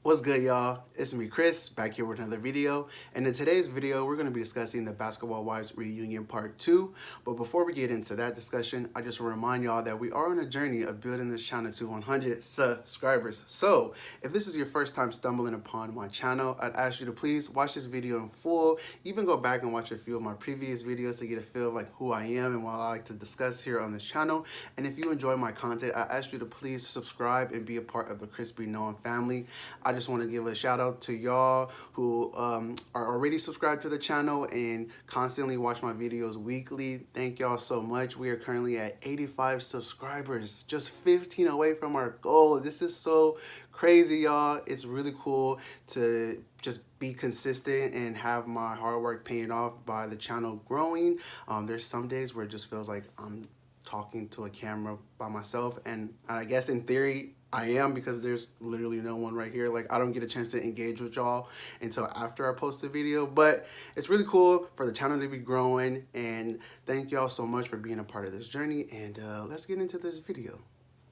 What's good, y'all? It's me, Chris, back here with another video. And in today's video, we're going to be discussing the Basketball Wives Reunion Part 2. But before we get into that discussion, I just want to remind y'all that we are on a journey of building this channel to 100 subscribers. So, if this is your first time stumbling upon my channel, I'd ask you to please watch this video in full. Even go back and watch a few of my previous videos to get a feel of like who I am and what I like to discuss here on this channel. And if you enjoy my content, I ask you to please subscribe and be a part of the Crispy Noam family. I just want to give a shout out to y'all who are already subscribed to the channel and constantly watch my videos weekly. Thank y'all so much. We are currently at 85 subscribers, just 15 away from our goal. This is so crazy, y'all. It's really cool to just be consistent and have my hard work paying off by the channel growing. There's some days where it just feels like I'm talking to a camera by myself, and I guess in theory I am, because there's literally no one right here. Like, I don't get a chance to engage with y'all until after I post the video, but it's really cool for the channel to be growing, and thank y'all so much for being a part of this journey. And let's get into this video.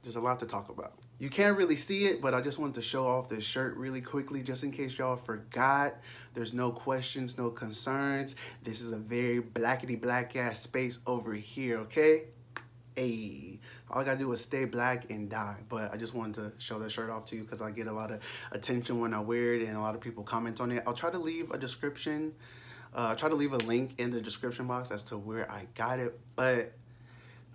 There's a lot to talk about. You can't really see it, but I just wanted to show off this shirt really quickly just in case y'all forgot. There's no questions, no concerns. This is a very blackety black ass space over here, okay? Hey, all I gotta do is stay black and die. But I just wanted to show that shirt off to you because I get a lot of attention when I wear it and a lot of people comment on it. I'll try to leave a description, try to leave a link in the description box as to where I got it. But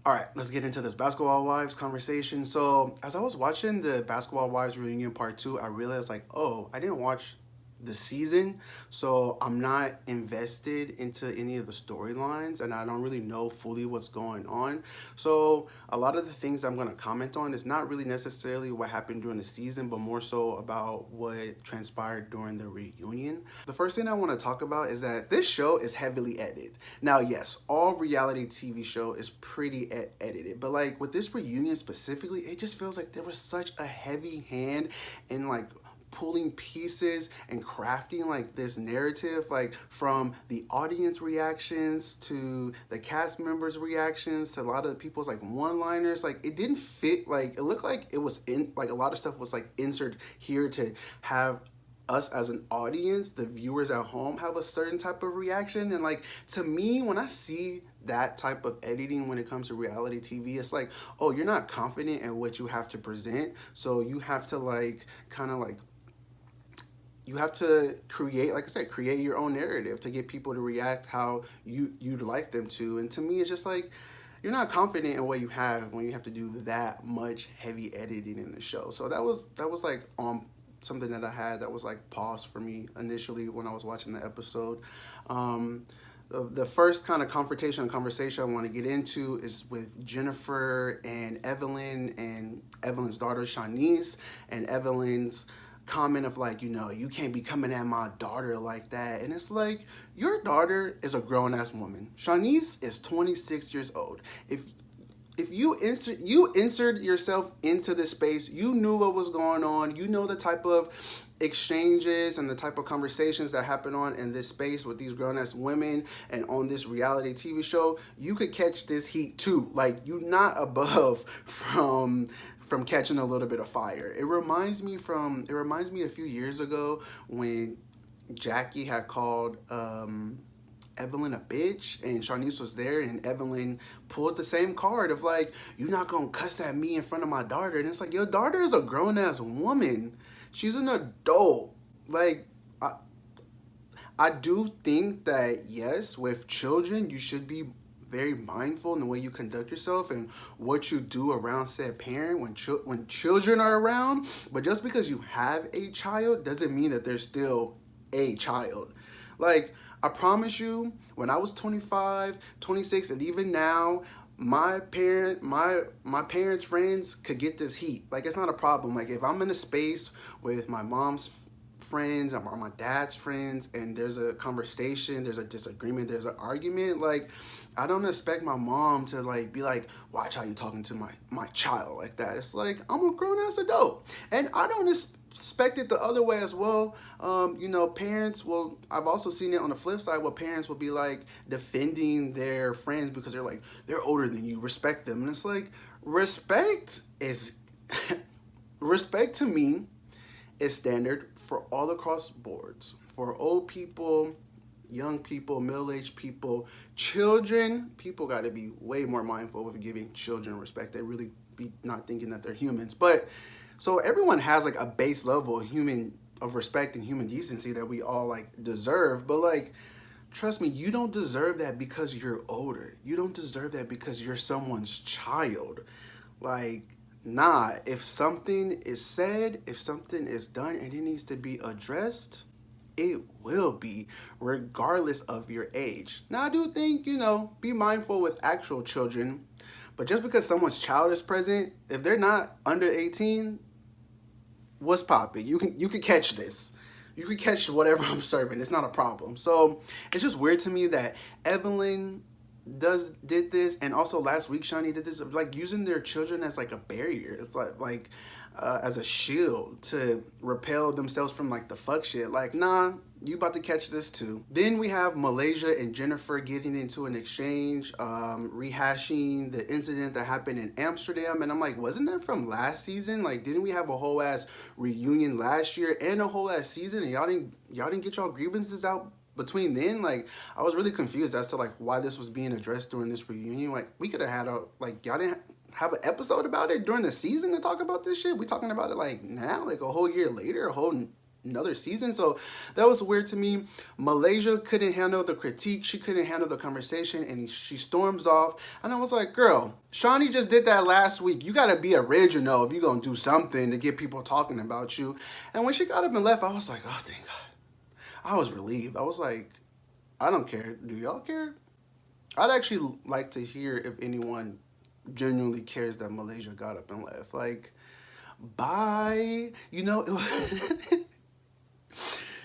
all right, let's get into this Basketball Wives conversation. So as I was watching the Basketball Wives Reunion Part 2, I realized like, oh, I didn't watch the season, so I'm not invested into any of the storylines and I don't really know fully what's going on. So a lot of the things I'm going to comment on is not really necessarily what happened during the season, but more so about what transpired during the reunion. The first thing I want to talk about is that this show is heavily edited. Now, yes, all reality TV show is pretty edited, but like with this reunion specifically, it just feels like there was such a heavy hand in like pulling pieces and crafting like this narrative, like from the audience reactions to the cast members reactions to a lot of people's like one-liners. Like, it didn't fit. Like, it looked like it was in like a lot of stuff was like inserted here to have us as an audience, the viewers at home, have a certain type of reaction. And like, to me, when I see that type of editing when it comes to reality TV, it's like, oh, you're not confident in what you have to present, so you have to like kind of like, you have to create, like I said, create your own narrative to get people to react how you'd like them to. And to me, it's just like, you're not confident in what you have when you have to do that much heavy editing in the show. So that was like something that I had that was like paused for me initially when I was watching the episode. The first kind of conversation I want to get into is with Jennifer and Evelyn and Evelyn's daughter Shanice, and Evelyn's comment of like, you know, you can't be coming at my daughter like that. And it's like, your daughter is a grown-ass woman. Shanice is 26 years old. If you insert yourself into this space, you knew what was going on, you know the type of exchanges and the type of conversations that happen on in this space with these grown-ass women and on this reality TV show, you could catch this heat too. Like, you're not above from catching a little bit of fire. It reminds me a few years ago when Jackie had called Evelyn a bitch and Shanice was there, and Evelyn pulled the same card of like, you're not gonna cuss at me in front of my daughter. And it's like, your daughter is a grown-ass woman. She's an adult. Like, I do think that, yes, with children, you should be very mindful in the way you conduct yourself and what you do around said parent when children are around. But just because you have a child doesn't mean that they're still a child. Like, I promise you, when I was 25, 26, and even now, my parents' friends could get this heat. Like, it's not a problem. Like, if I'm in a space with my mom's friends or my dad's friends and there's a conversation, there's a disagreement, there's an argument, like, I don't expect my mom to like be like, watch how you talking to my child like that. It's like, I'm a grown-ass adult, and I don't expect it the other way as well. You know, parents will, I've also seen it on the flip side where parents will be like defending their friends because they're like, they're older than you, respect them. And it's like, respect is respect to me is standard for all across boards. For old people, young people, middle-aged people, children, people got to be way more mindful of giving children respect. They really be not thinking that they're humans. But so everyone has like a base level of respect and human decency that we all like deserve. But like, trust me, you don't deserve that because you're older. You don't deserve that because you're someone's child. Like, nah, if something is said, if something is done and it needs to be addressed, it will be, regardless of your age. Now, I do think, be mindful with actual children, but just because someone's child is present, if they're not under 18, what's popping? You can catch this. You can catch whatever I'm serving. It's not a problem. So it's just weird to me that Evelyn did this, and also last week Shani did this, of like using their children as like a barrier. It's like as a shield to repel themselves from like the fuck shit. Like, nah, you about to catch this too. Then we have Malaysia and Jennifer getting into an exchange, rehashing the incident that happened in Amsterdam. And I'm like, wasn't that from last season? Like, didn't we have a whole ass reunion last year and a whole ass season, and y'all didn't get y'all grievances out between then? Like, I was really confused as to like why this was being addressed during this reunion. Like, we could have had y'all didn't have an episode about it during the season to talk about this shit. We talking about it like now, like a whole year later, a whole another season. So that was weird to me. Malaysia couldn't handle the critique. She couldn't handle the conversation, and she storms off. And I was like, girl, Shani just did that last week. You got to be original if you're going to do something to get people talking about you. And when she got up and left, I was like, oh, thank God. I was relieved. I was like, I don't care. Do y'all care? I'd actually like to hear if anyone genuinely cares that Malaysia got up and left. Like, bye.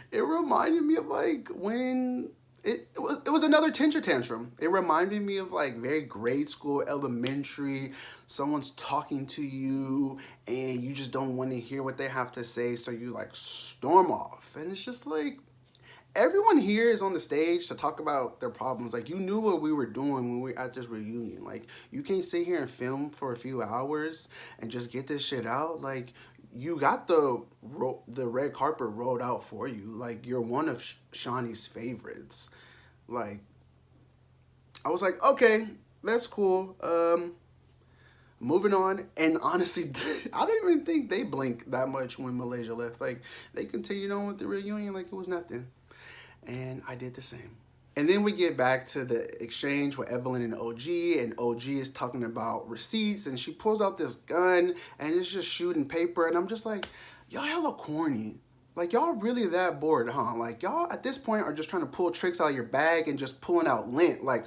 It reminded me of like when it was another tantrum tantrum. It reminded me of like very grade school, elementary. Someone's talking to you and you just don't want to hear what they have to say, so you like storm off. And it's just like, everyone here is on the stage to talk about their problems. Like, you knew what we were doing when we were at this reunion. Like, you can't sit here and film for a few hours and just get this shit out. Like, you got the red carpet rolled out for you. Like, you're one of Shani's favorites. Like, I was like, okay, that's cool. Moving on. And honestly, I don't even think they blinked that much when Malaysia left. Like, they continued on with the reunion like it was nothing. And I did the same. And then we get back to the exchange with Evelyn and OG is talking about receipts, and she pulls out this gun and it's just shooting paper, and I'm just like, y'all hella corny. Like, y'all really that bored, huh? Like, y'all at this point are just trying to pull tricks out of your bag and just pulling out lint. Like,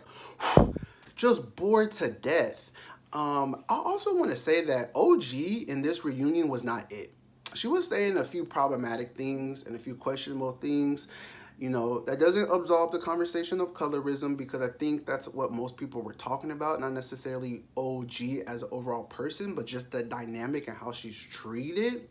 just bored to death. I also want to say that OG in this reunion was not it. She was saying a few problematic things and a few questionable things. That doesn't absolve the conversation of colorism, because I think that's what most people were talking about, not necessarily OG as an overall person, but just the dynamic and how she's treated.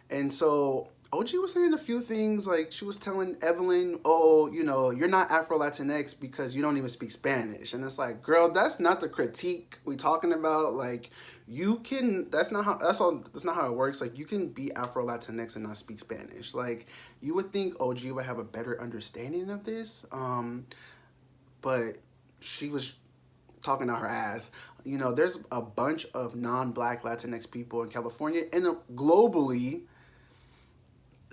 And so OG was saying a few things, like she was telling Evelyn, oh, you're not Afro-Latinx because you don't even speak Spanish. And it's like, girl, that's not the critique we talking about. Like, that's not how it works. Like, you can be Afro-Latinx and not speak Spanish. Like, you would think OG would have a better understanding of this. But she was talking out her ass. There's a bunch of non-Black Latinx people in California and globally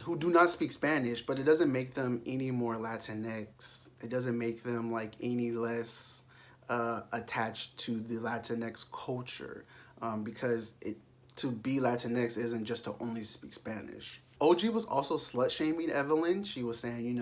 who do not speak Spanish, but it doesn't make them any more Latinx. It doesn't make them like any less attached to the Latinx culture, because to be Latinx isn't just to only speak Spanish. OG was also slut shaming Evelyn. She was saying,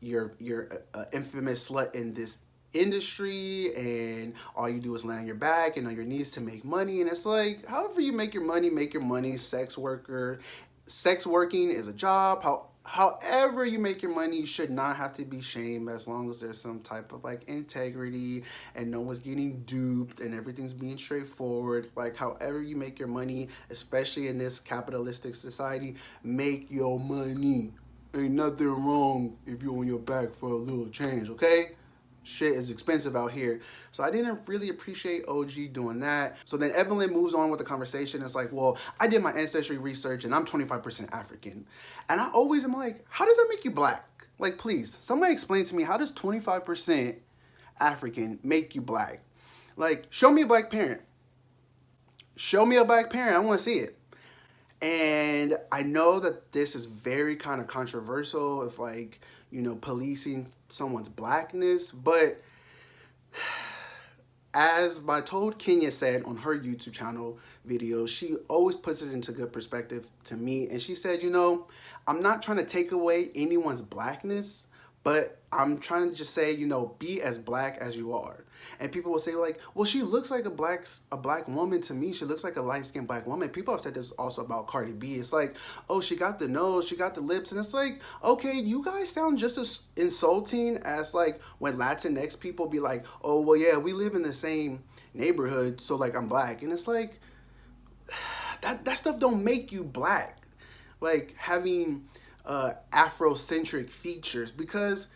you're an infamous slut in this industry, and all you do is lay on your back and on your knees to make money. And it's like, however you make your money, make your money. Sex working is a job. However you make your money, you should not have to be shamed, as long as there's some type of like integrity and no one's getting duped and everything's being straightforward. Like, however you make your money, especially in this capitalistic society, make your money. Ain't nothing wrong if you're on your back for a little change, okay? shit is expensive out here. So I didn't really appreciate OG doing that. So then Evelyn moves on with the conversation. It's like, well, I did my ancestry research and I'm 25% African. And I always am like, how does that make you black? Like, please, somebody explain to me, how does 25% African make you black? Like, show me a black parent. Show me a black parent. I want to see it. And I know that this is very kind of controversial if, like, you know, policing someone's blackness, but as my Told Kenya said on her YouTube channel videos, she always puts it into good perspective to me. And she said, you know, I'm not trying to take away anyone's blackness, but I'm trying to just say, you know, be as black as you are. And people will say like, well, she looks like a black woman to me. She looks like a light-skinned black woman. People have said this also about Cardi B. It's like, oh, she got the nose, she got the lips. And it's like, okay, you guys sound just as insulting as like when Latinx people be like, oh, well, yeah, we live in the same neighborhood, so like I'm black. And it's like, that stuff don't make you black. Like having Afrocentric features, because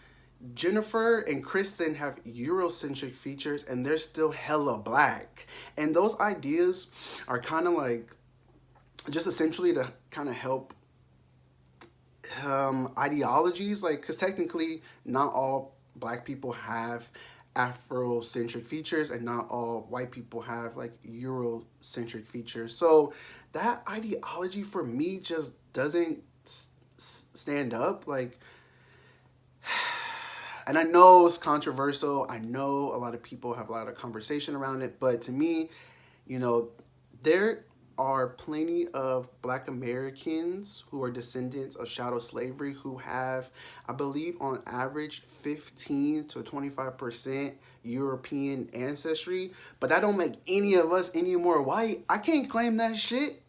Jennifer and Kristen have Eurocentric features and they're still hella black. And those ideas are kind of like just essentially to kind of help ideologies, like, because technically not all black people have Afrocentric features and not all white people have like Eurocentric features. So that ideology for me just doesn't stand up. Like, and I know it's controversial. I know a lot of people have a lot of conversation around it, but to me, you know, there are plenty of Black Americans who are descendants of chattel slavery who have, I believe, on average 15 to 25% European ancestry, but that don't make any of us any more white. I can't claim that shit.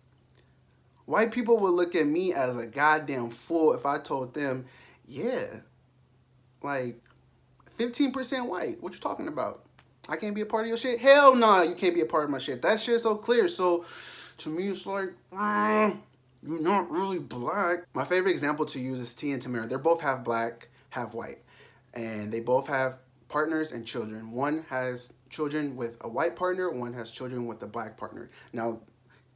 White people would look at me as a goddamn fool if I told them, yeah, like 15% white. What you talking about? I can't be a part of your shit? Hell no, nah, you can't be a part of my shit. That shit's so clear. So to me, it's like, you're not really black. My favorite example to use is T and Tamara. They're both half black, half white. And they both have partners and children. One has children with a white partner, one has children with a black partner. Now,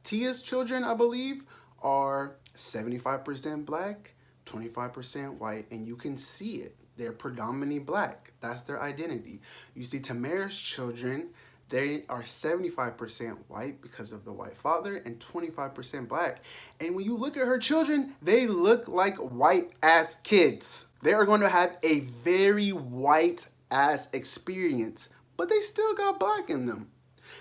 Tia's children, I believe, are 75% black, 25% white, and you can see it. They're predominantly black. That's their identity. You see Tamara's children, they are 75% white because of the white father and 25% black. And when you look at her children, they look like white ass kids. They are going to have a very white ass experience, but they still got black in them.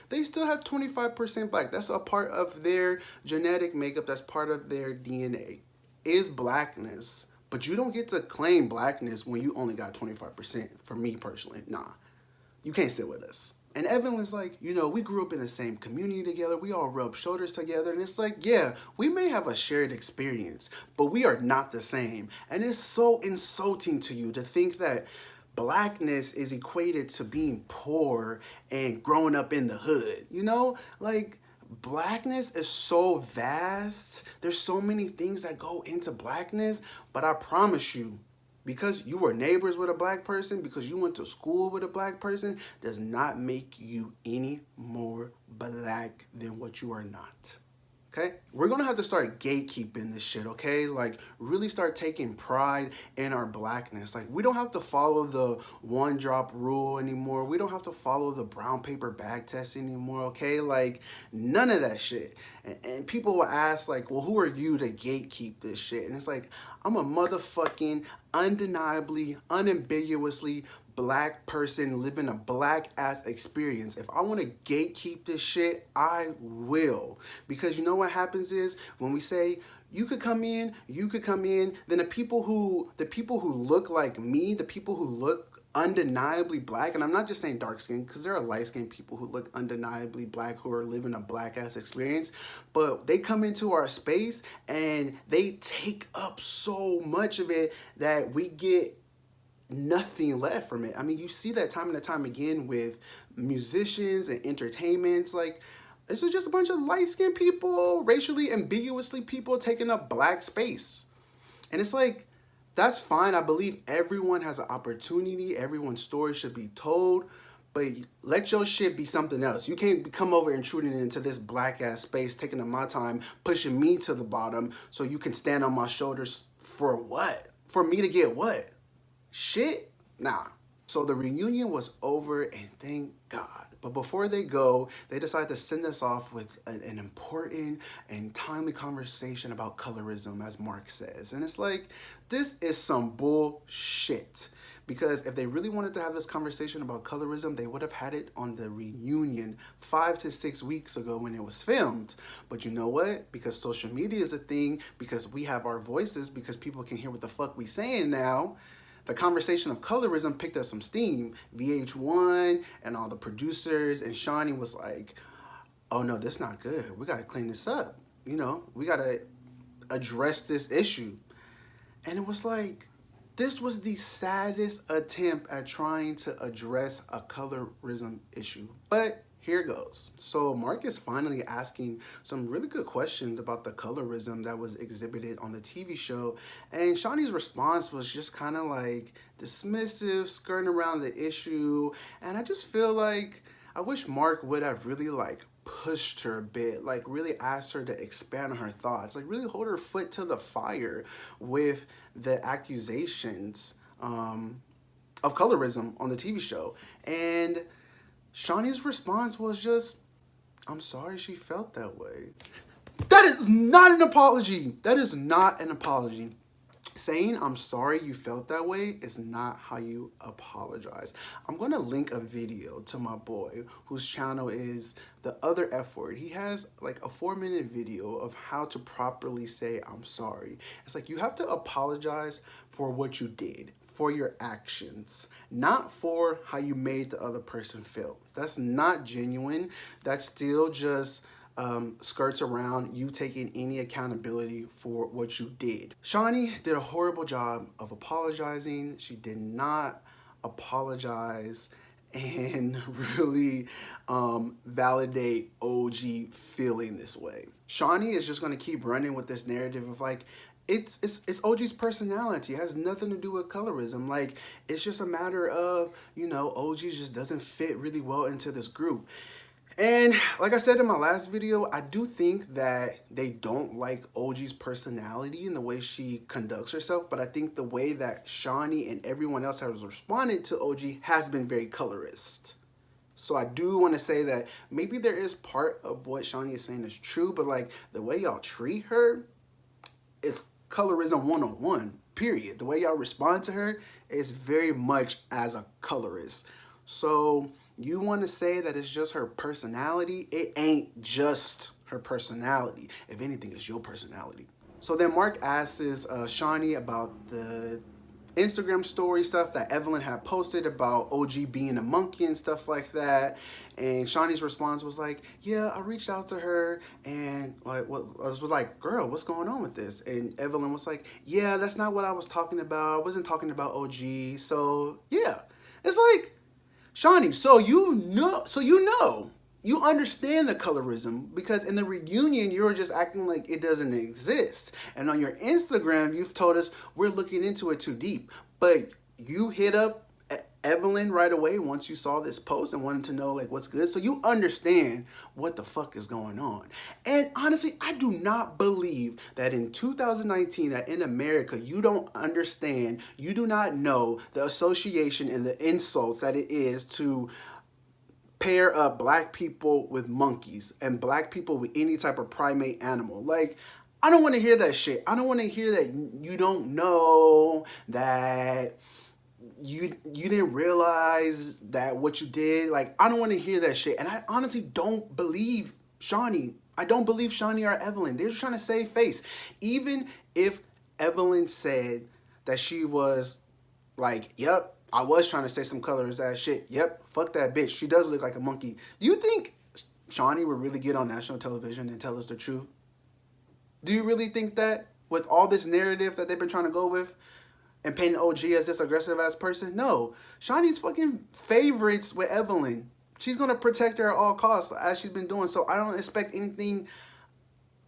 They still have 25% black. That's a part of their genetic makeup. That's part of their DNA, is blackness. But you don't get to claim blackness when you only got 25%. For me personally, nah. You can't sit with us. And Evan was like, you know, we grew up in the same community together. We all rubbed shoulders together. And it's like, yeah, we may have a shared experience, but we are not the same. And it's so insulting to you to think that blackness is equated to being poor and growing up in the hood. You know, like, blackness is so vast. There's so many things that go into blackness, but I promise you, because you were neighbors with a black person, because you went to school with a black person, does not make you any more black than what you are not. Okay? We're gonna have to start gatekeeping this shit, okay? Like, really start taking pride in our blackness. Like, we don't have to follow the one drop rule anymore. We don't have to follow the brown paper bag test anymore, okay? Like, none of that shit. And people will ask, like, well, who are you to gatekeep this shit? And it's like, I'm a motherfucking, undeniably, unambiguously black person living a black ass experience. If I want to gatekeep this shit, I will. Because you know what happens is when we say you could come in, then the people who look like me, the people who look undeniably black, and I'm not just saying dark skin, because there are light skinned people who look undeniably black who are living a black ass experience, but they come into our space and they take up so much of it that we get nothing left from it. I mean, you see that time and time again with musicians and entertainments. Like, this is just a bunch of light-skinned people, racially ambiguously people taking up black space. And it's like, That's fine. I believe everyone has an opportunity. Everyone's story should be told. But let your shit be something else. You can't come over intruding into this black ass space, taking up my time, pushing me to the bottom so you can stand on my shoulders for what? For me to get what? Shit? Nah. So the reunion was over and thank God. But before they go, they decide to send us off with an important and timely conversation about colorism, as Mark says. And it's like, this is some bullshit. Because if they really wanted to have this conversation about colorism, they would have had it on the reunion 5 to 6 weeks ago when it was filmed. But you know what? Because social media is a thing, because we have our voices, because people can hear what the fuck we saying now, the conversation of colorism picked up some steam. VH1 and all the producers and Shawnee was like, oh no, this not good. We gotta clean this up. You know, we gotta address this issue. And it was like, this was the saddest attempt at trying to address a colorism issue. But here goes. So Mark is finally asking some really good questions about the colorism that was exhibited on the TV show. And Shawnee's response was just kind of like dismissive, skirting around the issue. And I just feel like I wish Mark would have really like pushed her a bit, like really asked her to expand on her thoughts, like really hold her foot to the fire with the accusations of colorism on the TV show. And Shawnee's response was just, I'm sorry she felt that way. That is not an apology. That is not an apology. Saying I'm sorry you felt that way is not how you apologize. I'm going to link a video to my boy whose channel is TheOtherFWord. He has like a 4-minute video of how to properly say I'm sorry. It's like you have to apologize for what you did, for your actions, not for how you made the other person feel. That's not genuine. That's still just skirts around you taking any accountability for what you did. Shawnee did a horrible job of apologizing. She did not apologize and really validate OG feeling this way. Shawnee is just going to keep running with this narrative of like, it's OG's personality. It has nothing to do with colorism. Like, it's just a matter of, you know, OG just doesn't fit really well into this group. And like I said in my last video, I do think that they don't like OG's personality and the way she conducts herself, but I think the way that Shawnee and everyone else has responded to OG has been very colorist. So I do want to say that maybe there is part of what Shawnee is saying is true, but like the way y'all treat her, it's colorism 101, period. The way y'all respond to her is very much as a colorist. So you want to say that it's just her personality? It ain't just her personality. If anything, it's your personality. So then Mark asks Shawnee about the Instagram story stuff that Evelyn had posted about OG being a monkey and stuff like that. And Shawnee's response was like, yeah, I reached out to her and like, I was like, girl, what's going on with this? And Evelyn was like, yeah, that's not what I was talking about. I wasn't talking about OG. So yeah, it's like, Shawnee, so you know, you understand the colorism, because in the reunion, you were just acting like it doesn't exist. And on your Instagram, you've told us we're looking into it too deep. But you hit up Evelyn right away once you saw this post and wanted to know like what's good. So you understand what the fuck is going on. And honestly, I do not believe that in 2019, that in America, you don't understand, you do not know the association and the insults that it is to pair up black people with monkeys and black people with any type of primate animal. Like, I don't want to hear that shit. I don't want to hear that you don't know, that you didn't realize that what you did. Like, I don't want to hear that shit. And I honestly don't believe Shawnee. I don't believe Shawnee or Evelyn. They're just trying to save face. Even if Evelyn said that she was like, yep, I was trying to say some colorist ass shit. Yep, fuck that bitch. She does look like a monkey. Do you think Shawnee would really get on national television and tell us the truth? Do you really think that with all this narrative that they've been trying to go with and painting OG as this aggressive ass person? No. Shawnee's fucking favorites with Evelyn. She's going to protect her at all costs as she's been doing. So I don't expect anything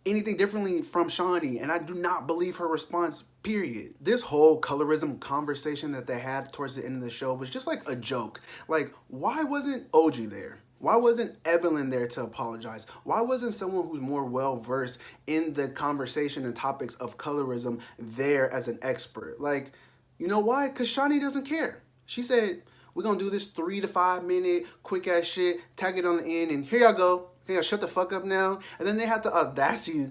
anything differently from Shawnee, and I do not believe her response, period. This whole colorism conversation that they had towards the end of the show was just like a joke. Like, why wasn't OG there? Why wasn't Evelyn there to apologize? Why wasn't someone who's more well-versed in the conversation and topics of colorism there as an expert? Like, you know why? Because Shawnee doesn't care. She said, we're going to do this 3 to 5 minute quick ass shit, tag it on the end, and here y'all go. Hey, shut the fuck up now. And then they had the audacity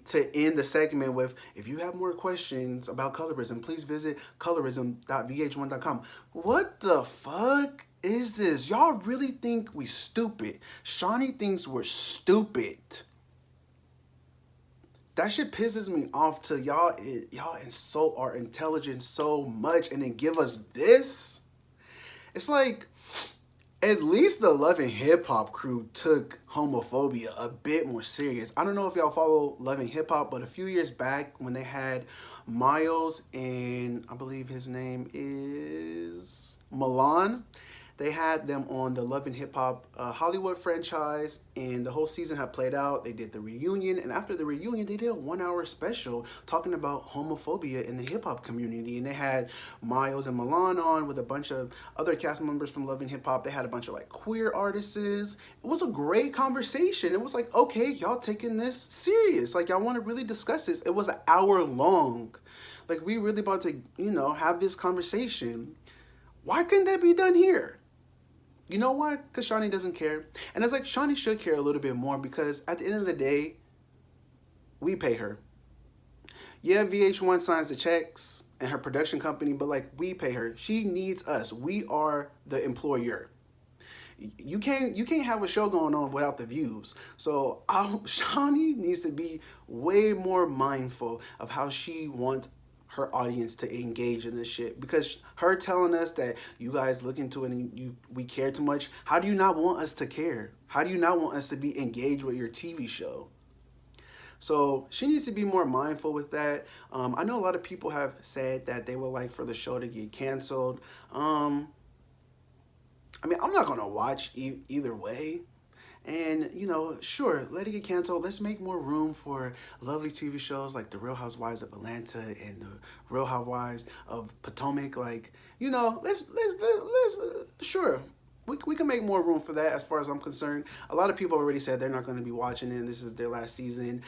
to end the segment with, if you have more questions about colorism, please visit colorism.vh1.com. What the fuck is this? Y'all really think we stupid? Shawnee thinks we're stupid. That shit pisses me off to y'all insult our intelligence so much and then give us this. It's like, at least the Love and Hip Hop crew took homophobia a bit more serious. I don't know if y'all follow Love and Hip Hop, but a few years back when they had Miles and I believe his name is Milan, they had them on the Love and Hip Hop Hollywood franchise, and the whole season had played out. They did the reunion, and after the reunion, they did a 1-hour special talking about homophobia in the hip hop community. And they had Miles and Milan on with a bunch of other cast members from Love and Hip Hop. They had a bunch of like queer artists. It was a great conversation. It was like, okay, y'all taking this serious. Like, y'all want to really discuss this. It was an hour long. Like, we really about to, have this conversation. Why couldn't that be done here? You know why? Because Shawnee doesn't care. And it's like Shawnee should care a little bit more because at the end of the day, we pay her. Yeah, VH1 signs the checks and her production company, but like we pay her. She needs us. We are the employer. You can't have a show going on without the views. So Shawnee needs to be way more mindful of how she wants her audience to engage in this shit, because her telling us that you guys look into it and we care too much. How do you not want us to care? How do you not want us to be engaged with your TV show? So she needs to be more mindful with that. I know a lot of people have said that they would like for the show to get canceled. I mean, I'm not gonna watch either way. And, sure, let it get canceled. Let's make more room for lovely TV shows like The Real Housewives of Atlanta and The Real Housewives of Potomac. Like, let's sure, we can make more room for that as far as I'm concerned. A lot of people already said they're not going to be watching it. This is their last season.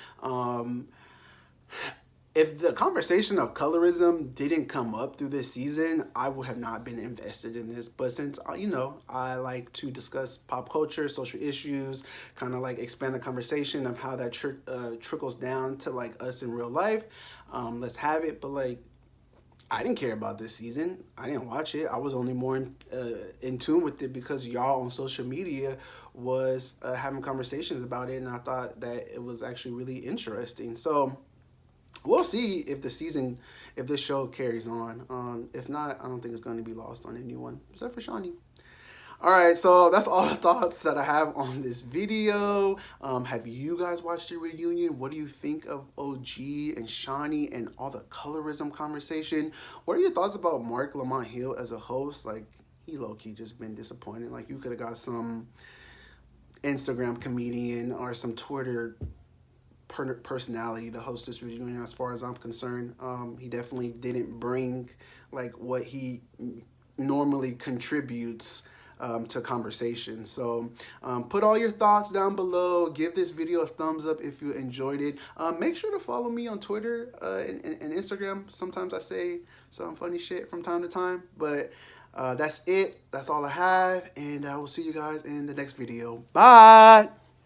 If the conversation of colorism didn't come up through this season, I would have not been invested in this. But since, I like to discuss pop culture, social issues, kind of like expand the conversation of how that trickles down to like us in real life, let's have it. But like, I didn't care about this season. I didn't watch it. I was only more in tune with it because y'all on social media was having conversations about it. And I thought that it was actually really interesting. So we'll see if this show carries on. If not, I don't think it's going to be lost on anyone, except for Shawnee. All right, so that's all the thoughts that I have on this video. Have you guys watched the reunion? What do you think of OG and Shawnee and all the colorism conversation? What are your thoughts about Mark Lamont Hill as a host? Like, he low-key just been disappointed. Like, you could have got some Instagram comedian or some Twitter personality to host this reunion. As far as I'm concerned, he definitely didn't bring like what he normally contributes to conversation. So put all your thoughts down below. Give this video a thumbs up if you enjoyed it. Make sure to follow me on Twitter and Instagram. Sometimes I say some funny shit from time to time, but that's it. That's all I have, and I will see you guys in the next video. Bye.